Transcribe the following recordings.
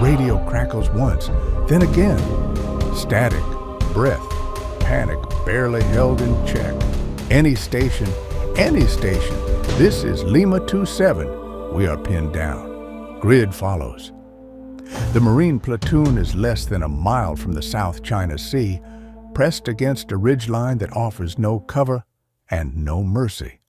Radio crackles once, then again. Static, breath, panic barely held in check. Any station, this is Lima 27. We are pinned down. Grid follows. The Marine platoon is less than a mile from the South China Sea, pressed against a ridgeline that offers no cover and no mercy.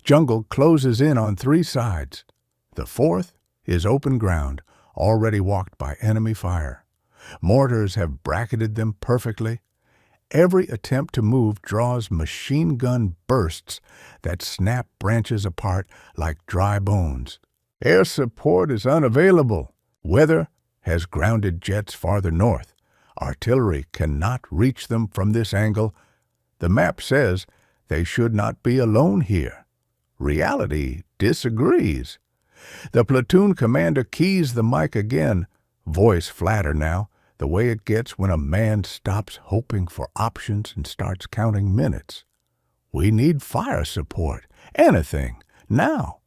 Jungle closes in on 3 sides. The 4th is open ground, already walked by enemy fire. Mortars have bracketed them perfectly. Every attempt to move draws machine gun bursts that snap branches apart like dry bones. Air support is unavailable. Weather has grounded jets farther north. Artillery cannot reach them from this angle. The map says they should not be alone here. Reality disagrees. The platoon commander keys the mic again, voice flatter now, the way it gets when a man stops hoping for options and starts counting minutes. We need fire support. Anything. Now.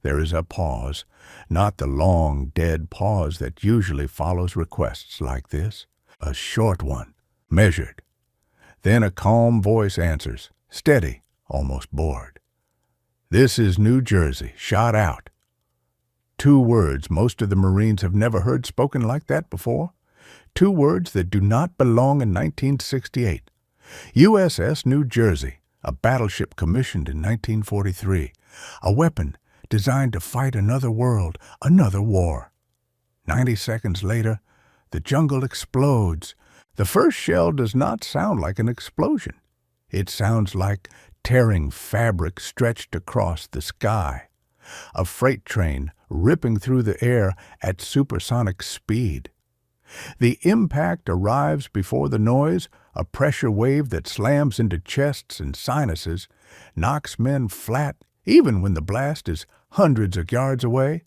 There is a pause, not the long, dead pause that usually follows requests like this. A short one, measured. Then a calm voice answers, steady, almost bored. This is New Jersey, shot out. 2 words most of the Marines have never heard spoken like that before. 2 words that do not belong in 1968. USS New Jersey, a battleship commissioned in 1943, a weapon designed to fight another world, another war. 90 seconds later, the jungle explodes. The first shell does not sound like an explosion. It sounds like tearing fabric stretched across the sky. A freight train ripping through the air at supersonic speed. The impact arrives before the noise, a pressure wave that slams into chests and sinuses, knocks men flat even when the blast is hundreds of yards away.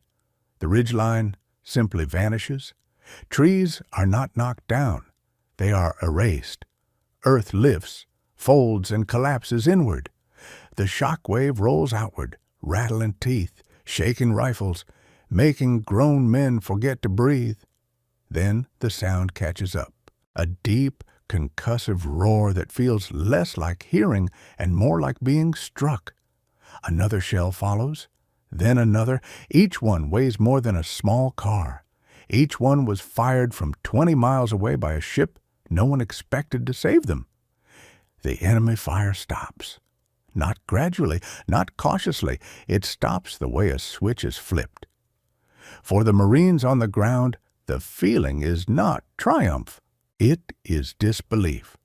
The ridgeline simply vanishes. Trees are not knocked down. They are erased. Earth lifts, folds, and collapses inward. The shock wave rolls outward, rattling teeth, shaking rifles, making grown men forget to breathe. Then the sound catches up, a deep, concussive roar that feels less like hearing and more like being struck. Another shell follows, then another. Each one weighs more than a small car. Each one was fired from 20 miles away by a ship no one expected to save them. The enemy fire stops. Not gradually, not cautiously. It stops the way a switch is flipped. For the Marines on the ground, the feeling is not triumph. It is disbelief.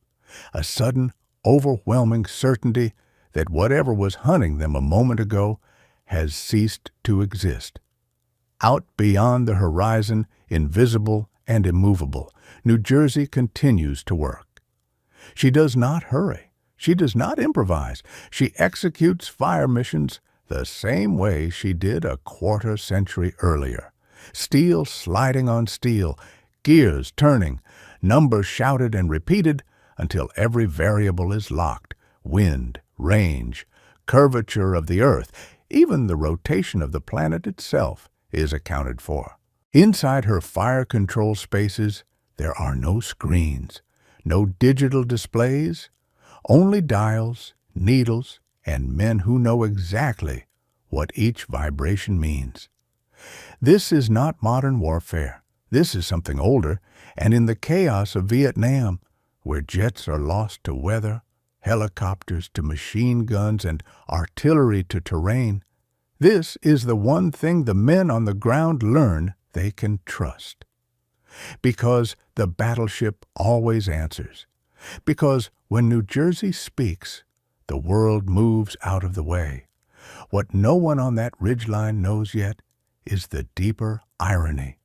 A sudden, overwhelming certainty that whatever was hunting them a moment ago has ceased to exist. Out beyond the horizon, invisible and immovable, New Jersey continues to work. She does not hurry. She does not improvise. She executes fire missions the same way she did a quarter century earlier. Steel sliding on steel, gears turning, numbers shouted and repeated until every variable is locked. Wind, range, curvature of the earth, even the rotation of the planet itself is accounted for. Inside her fire control spaces, there are no screens, no digital displays, only dials, needles, and men who know exactly what each vibration means. This is not modern warfare. This is something older, and in the chaos of Vietnam, where jets are lost to weather, helicopters to machine guns, and artillery to terrain, this is the one thing the men on the ground learn they can trust. Because the battleship always answers. Because when New Jersey speaks, the world moves out of the way. What no one on that ridgeline knows yet is the deeper irony,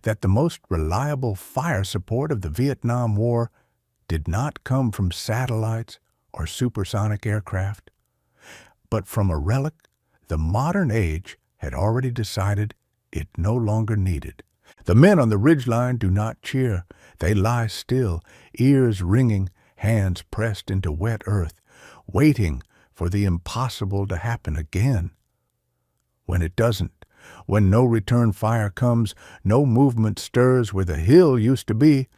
that the most reliable fire support of the Vietnam War did not come from satellites or supersonic aircraft, but from a relic the modern age had already decided it no longer needed. The men on the ridgeline do not cheer. They lie still, ears ringing, hands pressed into wet earth, waiting for the impossible to happen again. When it doesn't, When no return fire comes, no movement stirs where the hill used to be,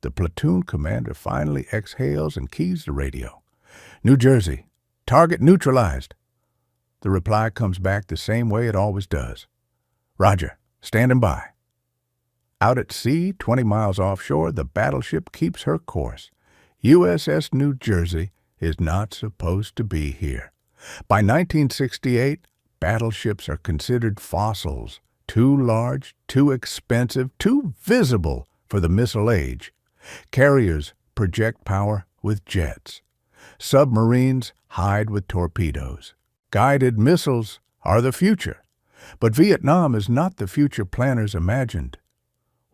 the platoon commander finally exhales and keys the radio. New Jersey, target neutralized. The reply comes back the same way it always does. Roger, standing by. Out at sea, 20 miles offshore, the battleship keeps her course. USS New Jersey is not supposed to be here. By 1968, battleships are considered fossils, too large, too expensive, too visible for the missile age. Carriers project power with jets. Submarines hide with torpedoes. Guided missiles are the future. But Vietnam is not the future planners imagined.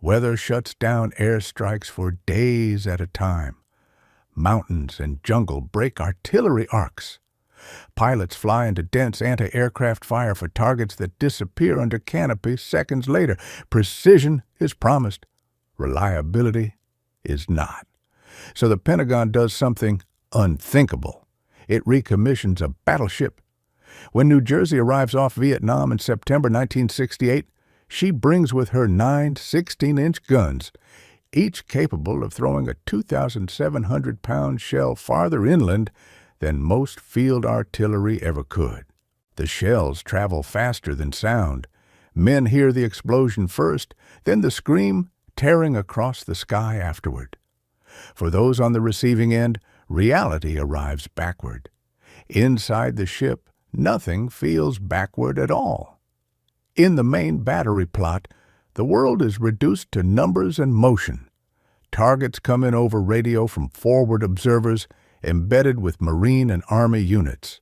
Weather shuts down airstrikes for days at a time. Mountains and jungle break artillery arcs. Pilots fly into dense anti-aircraft fire for targets that disappear under canopy seconds later. Precision is promised. Reliability is not. So the Pentagon does something unthinkable. It recommissions a battleship. When New Jersey arrives off Vietnam in September 1968, she brings with her 9 16-inch guns, each capable of throwing a 2,700-pound shell farther inland than most field artillery ever could. The shells travel faster than sound. Men hear the explosion first, then the scream tearing across the sky afterward. For those on the receiving end, reality arrives backward. Inside the ship, nothing feels backward at all. In the main battery plot, the world is reduced to numbers and motion. Targets come in over radio from forward observers embedded with Marine and Army units.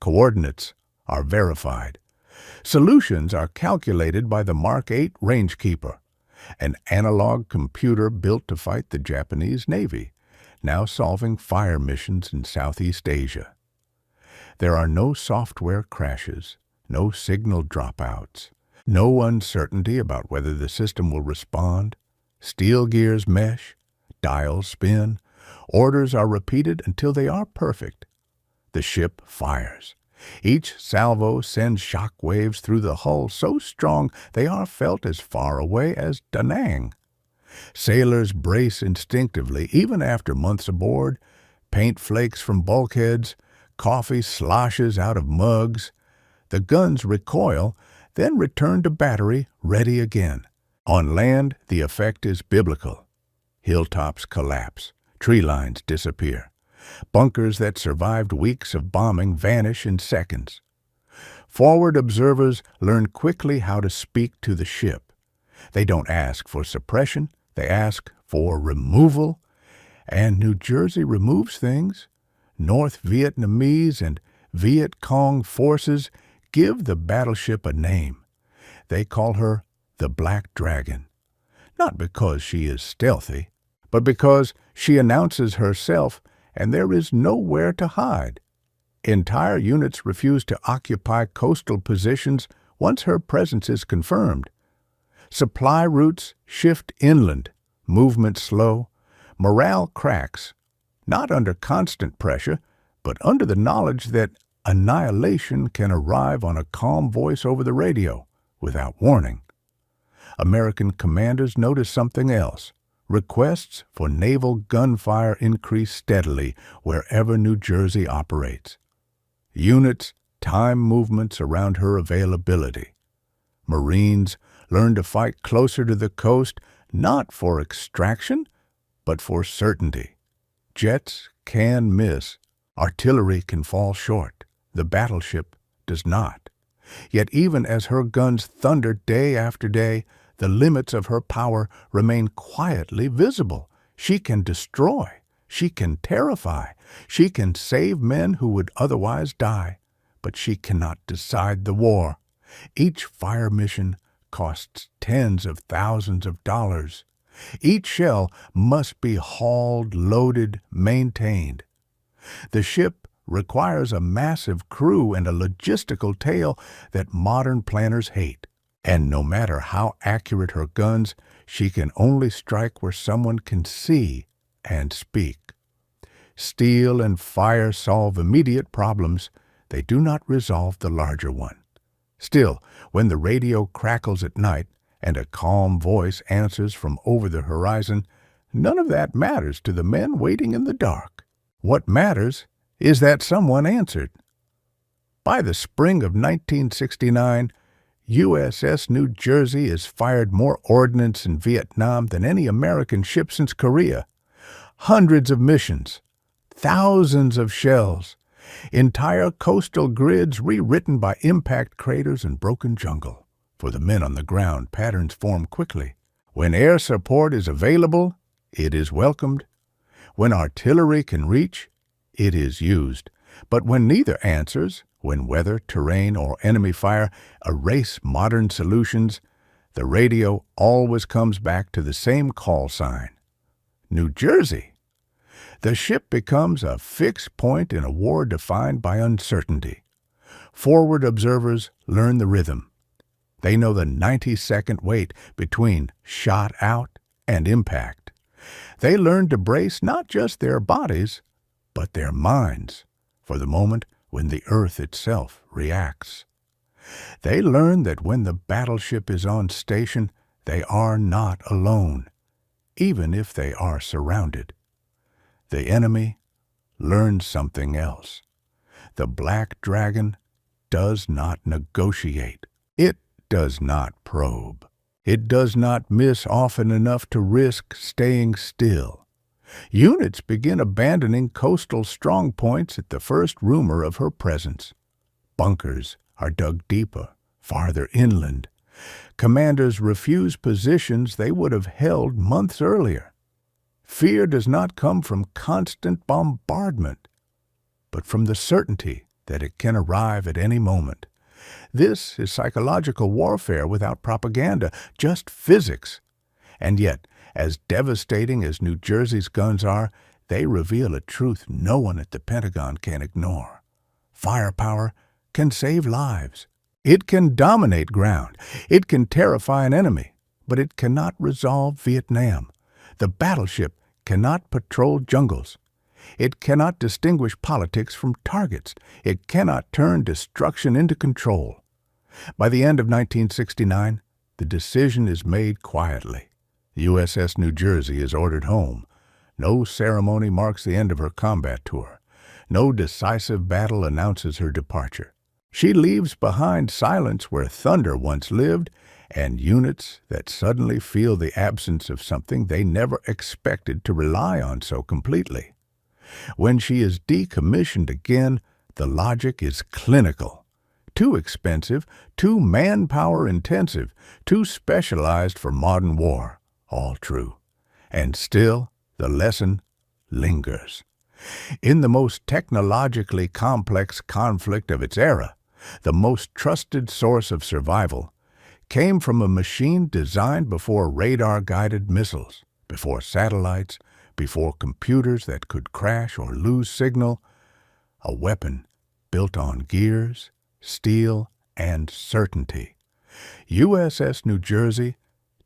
Coordinates are verified. Solutions are calculated by the Mark 8 Rangekeeper, an analog computer built to fight the Japanese Navy, now solving fire missions in Southeast Asia. There are no software crashes, no signal dropouts, no uncertainty about whether the system will respond. Steel gears mesh, dials spin, orders are repeated until they are perfect. The ship fires. Each salvo sends shock waves through the hull so strong they are felt as far away as Da Nang. Sailors brace instinctively even after months aboard. Paint flakes from bulkheads, coffee sloshes out of mugs. The guns recoil, then return to battery, ready again. On land, the effect is biblical. Hilltops collapse. Tree lines disappear. Bunkers that survived weeks of bombing vanish in seconds. Forward observers learn quickly how to speak to the ship. They don't ask for suppression, they ask for removal. And New Jersey removes things. North Vietnamese and Viet Cong forces give the battleship a name. They call her the Black Dragon, not because she is stealthy, but because she announces herself and there is nowhere to hide. Entire units refuse to occupy coastal positions once her presence is confirmed. Supply routes shift inland, movement slow, morale cracks, not under constant pressure, but under the knowledge that annihilation can arrive on a calm voice over the radio without warning. American commanders notice something else. Requests for naval gunfire increase steadily wherever New Jersey operates. Units time movements around her availability. Marines learn to fight closer to the coast, not for extraction, but for certainty. Jets can miss. Artillery can fall short. The battleship does not. Yet even as her guns thunder day after day, the limits of her power remain quietly visible. She can destroy. She can terrify. She can save men who would otherwise die. But she cannot decide the war. Each fire mission costs tens of thousands of dollars. Each shell must be hauled, loaded, maintained. The ship requires a massive crew and a logistical tail that modern planners hate. And no matter how accurate her guns, she can only strike where someone can see and speak. Steel and fire solve immediate problems. They do not resolve the larger one. Still, when the radio crackles at night and a calm voice answers from over the horizon, none of that matters to the men waiting in the dark. What matters is that someone answered. By the spring of 1969, USS New Jersey has fired more ordnance in Vietnam than any American ship since Korea. Hundreds of missions, thousands of shells, entire coastal grids rewritten by impact craters and broken jungle. For the men on the ground, patterns form quickly. When air support is available, it is welcomed. When artillery can reach, it is used. But when neither answers, when weather, terrain, or enemy fire erase modern solutions, the radio always comes back to the same call sign. New Jersey. The ship becomes a fixed point in a war defined by uncertainty. Forward observers learn the rhythm. They know the 90-second wait between shot out and impact. They learn to brace not just their bodies, but their minds for the moment when the earth itself reacts. They learn that when the battleship is on station, they are not alone, even if they are surrounded. The enemy learns something else. The Black Dragon does not negotiate. It does not probe. It does not miss often enough to risk staying still. Units begin abandoning coastal strongpoints at the first rumor of her presence. Bunkers are dug deeper, farther inland. Commanders refuse positions they would have held months earlier. Fear does not come from constant bombardment, but from the certainty that it can arrive at any moment. This is psychological warfare without propaganda, just physics. And yet, as devastating as New Jersey's guns are, they reveal a truth no one at the Pentagon can ignore. Firepower can save lives. It can dominate ground. It can terrify an enemy, but it cannot resolve Vietnam. The battleship cannot patrol jungles. It cannot distinguish politics from targets. It cannot turn destruction into control. By the end of 1969, the decision is made quietly. USS New Jersey is ordered home. No ceremony marks the end of her combat tour. No decisive battle announces her departure. She leaves behind silence where thunder once lived and units that suddenly feel the absence of something they never expected to rely on so completely. When she is decommissioned again, the logic is clinical. Too expensive, too manpower intensive, too specialized for modern war. All true. And still, the lesson lingers. In the most technologically complex conflict of its era, the most trusted source of survival came from a machine designed before radar-guided missiles, before satellites, before computers that could crash or lose signal, a weapon built on gears, steel, and certainty. USS New Jersey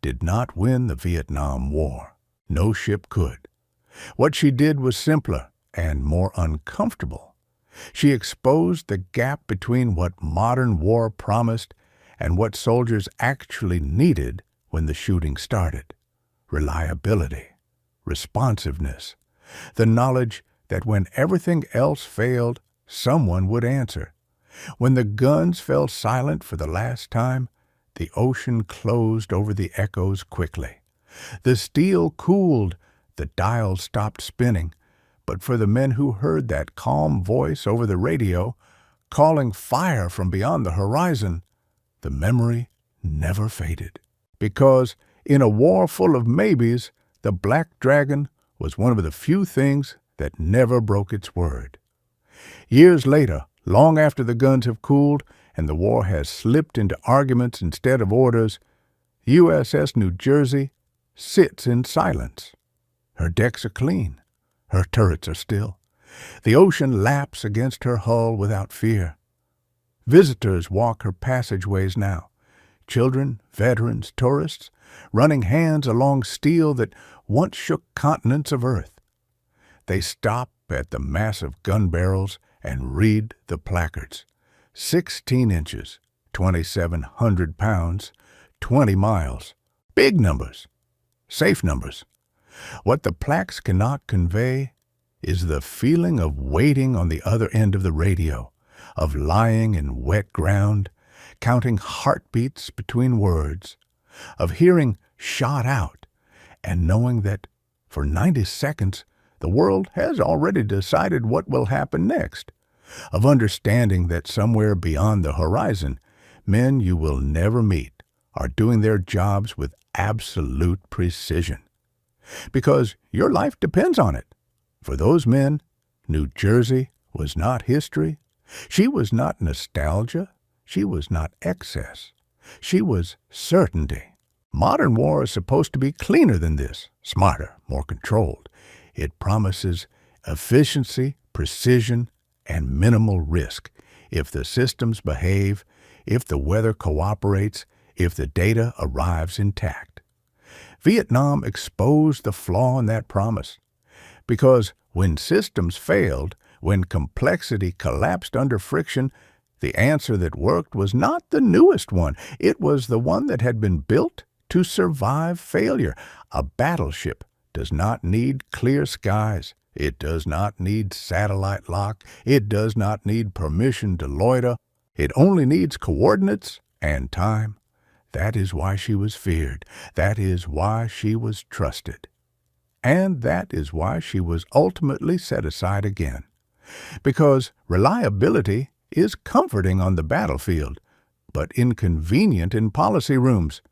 did not win the Vietnam War. No ship could. What she did was simpler and more uncomfortable. She exposed the gap between what modern war promised and what soldiers actually needed when the shooting started. Reliability, responsiveness, the knowledge that when everything else failed, someone would answer. When the guns fell silent for the last time, the ocean closed over the echoes quickly. The steel cooled, the dial stopped spinning, but for the men who heard that calm voice over the radio, calling fire from beyond the horizon, the memory never faded. Because in a war full of maybes, the Black Dragon was one of the few things that never broke its word. Years later, long after the guns have cooled and the war has slipped into arguments instead of orders, USS New Jersey sits in silence. Her decks are clean. Her turrets are still. The ocean laps against her hull without fear. Visitors walk her passageways now. Children, veterans, tourists, running hands along steel that once shook continents of earth. They stop at the massive gun barrels and read the placards. 16 inches, 2,700 pounds, 20 miles. Big numbers, safe numbers. What the plaques cannot convey is the feeling of waiting on the other end of the radio, of lying in wet ground, counting heartbeats between words, of hearing shot out and knowing that for 90 seconds the world has already decided what will happen next, of understanding that somewhere beyond the horizon, men you will never meet are doing their jobs with absolute precision. Because your life depends on it. For those men, New Jersey was not history. She was not nostalgia. She was not excess. She was certainty. Modern war is supposed to be cleaner than this, smarter, more controlled. It promises efficiency, precision, and minimal risk if the systems behave, if the weather cooperates, if the data arrives intact. Vietnam exposed the flaw in that promise, because when systems failed, when complexity collapsed under friction, the answer that worked was not the newest one. It was the one that had been built to survive failure. A battleship does not need clear skies. It does not need satellite lock. It does not need permission to loiter. It only needs coordinates and time. That is why she was feared. That is why she was trusted. And that is why she was ultimately set aside again. Because reliability is comforting on the battlefield, but inconvenient in policy rooms.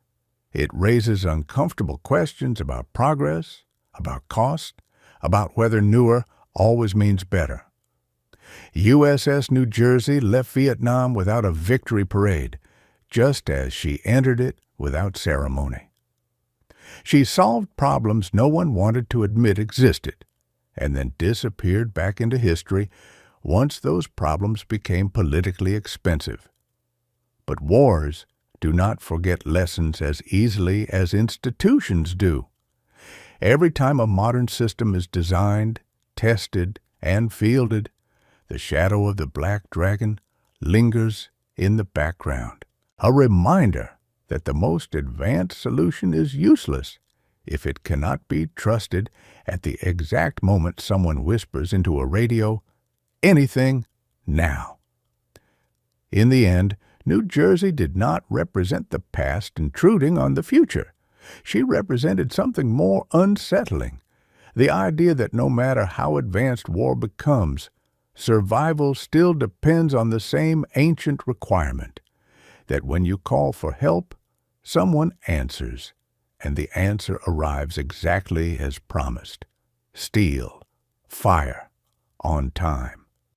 It raises uncomfortable questions about progress, about cost, about whether newer always means better. USS New Jersey left Vietnam without a victory parade, just as she entered it without ceremony. She solved problems no one wanted to admit existed, and then disappeared back into history once those problems became politically expensive. But wars do not forget lessons as easily as institutions do. Every time a modern system is designed, tested, and fielded, the shadow of the Black Dragon lingers in the background. A reminder that the most advanced solution is useless if it cannot be trusted at the exact moment someone whispers into a radio, "Anything now." In the end, New Jersey did not represent the past intruding on the future. She represented something more unsettling, the idea that no matter how advanced war becomes, survival still depends on the same ancient requirement, that when you call for help, someone answers, and the answer arrives exactly as promised: steel, fire, on time.